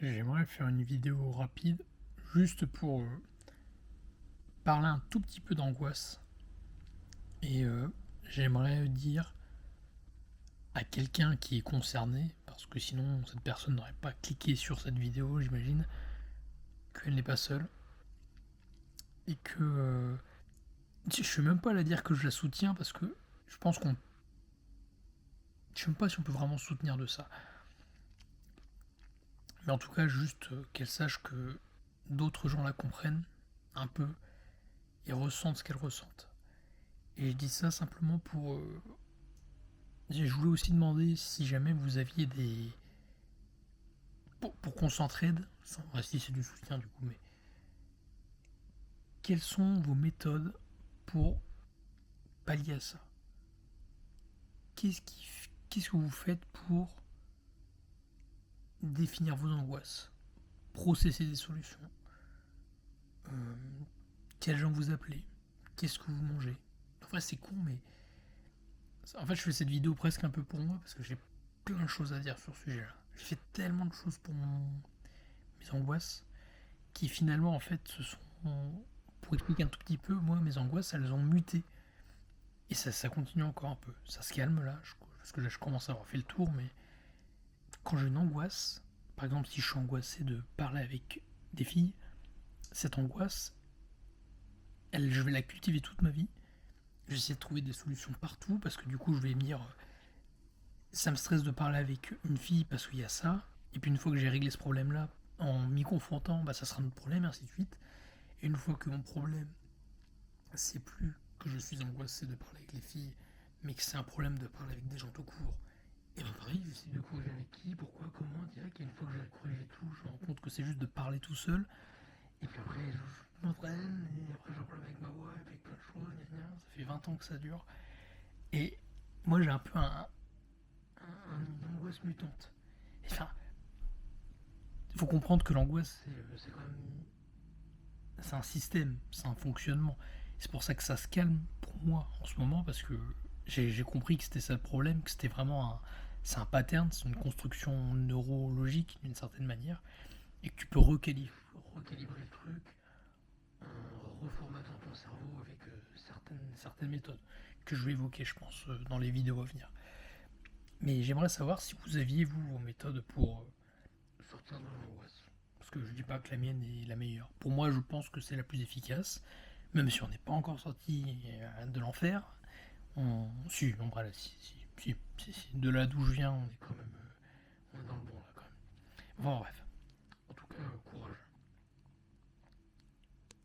J'aimerais faire une vidéo rapide, juste pour parler un tout petit peu d'angoisse. Et j'aimerais dire à quelqu'un qui est concerné, parce que sinon cette personne n'aurait pas cliqué sur cette vidéo, j'imagine, qu'elle n'est pas seule. Et que je ne sais même pas la dire que je la soutiens, parce que je pense qu'on. Je ne sais même pas si on peut vraiment soutenir de ça. Mais en tout cas, juste qu'elle sache que d'autres gens la comprennent un peu et ressentent ce qu'elle ressentent. Et je dis ça simplement pour. Je voulais aussi demander si jamais vous aviez des. Pour qu'on s'entraide, si c'est du soutien du coup, mais quelles sont vos méthodes pour pallier à ça? Qu'est-ce que vous faites pour définir vos angoisses, processer des solutions? euh, Quels gens vous appelez? Qu'est-ce que vous mangez? Enfin, c'est con, mais en fait, je fais cette vidéo presque un peu pour moi parce que j'ai plein de choses à dire sur ce sujet-là. J'ai fait tellement de choses pour mes angoisses qui finalement, en fait, se sont. Pour expliquer un tout petit peu, moi, mes angoisses, elles ont muté. Et ça continue encore un peu. Ça se calme là, parce que là, je commence à avoir fait le tour, mais quand j'ai une angoisse, par exemple, si je suis angoissé de parler avec des filles, cette angoisse, je vais la cultiver toute ma vie. Je vais essayer de trouver des solutions partout, parce que du coup, je vais me dire, ça me stresse de parler avec une fille parce qu'il y a ça. Et puis une fois que j'ai réglé ce problème-là, en m'y confrontant, bah, ça sera notre problème, et ainsi de suite. Et une fois que mon problème, c'est plus que je suis angoissé de parler avec les filles, mais que c'est un problème de parler avec des gens tout court, et ben pareil, j'essaie de corriger avec qui, pourquoi, comment, direct. Et une fois que j'ai corrigé tout, je me rends compte que c'est juste de parler tout seul. Et puis après, je m'entraîne, et après, j'en parle avec ma voix, avec plein de choses, ça fait 20 ans que ça dure. Et moi, j'ai un peu une angoisse mutante. Enfin, il faut comprendre que l'angoisse, c'est quand même. C'est un système, c'est un fonctionnement. C'est pour ça que ça se calme pour moi en ce moment, parce que j'ai compris que c'était ça le problème, que c'était vraiment c'est un pattern, c'est une construction neurologique d'une certaine manière, et que tu peux recalibrer le truc en reformatant ton cerveau avec certaines méthodes que je vais évoquer, je pense, dans les vidéos à venir. Mais j'aimerais savoir si vous aviez, vous, vos méthodes pour sortir de l'angoisse. Parce que je dis pas que la mienne est la meilleure. Pour moi, je pense que c'est la plus efficace, même si on n'est pas encore sorti de l'enfer. Si, non, voilà, si. De là d'où je viens, on est quand même. On est dans le bon là quand même. Bon, bref.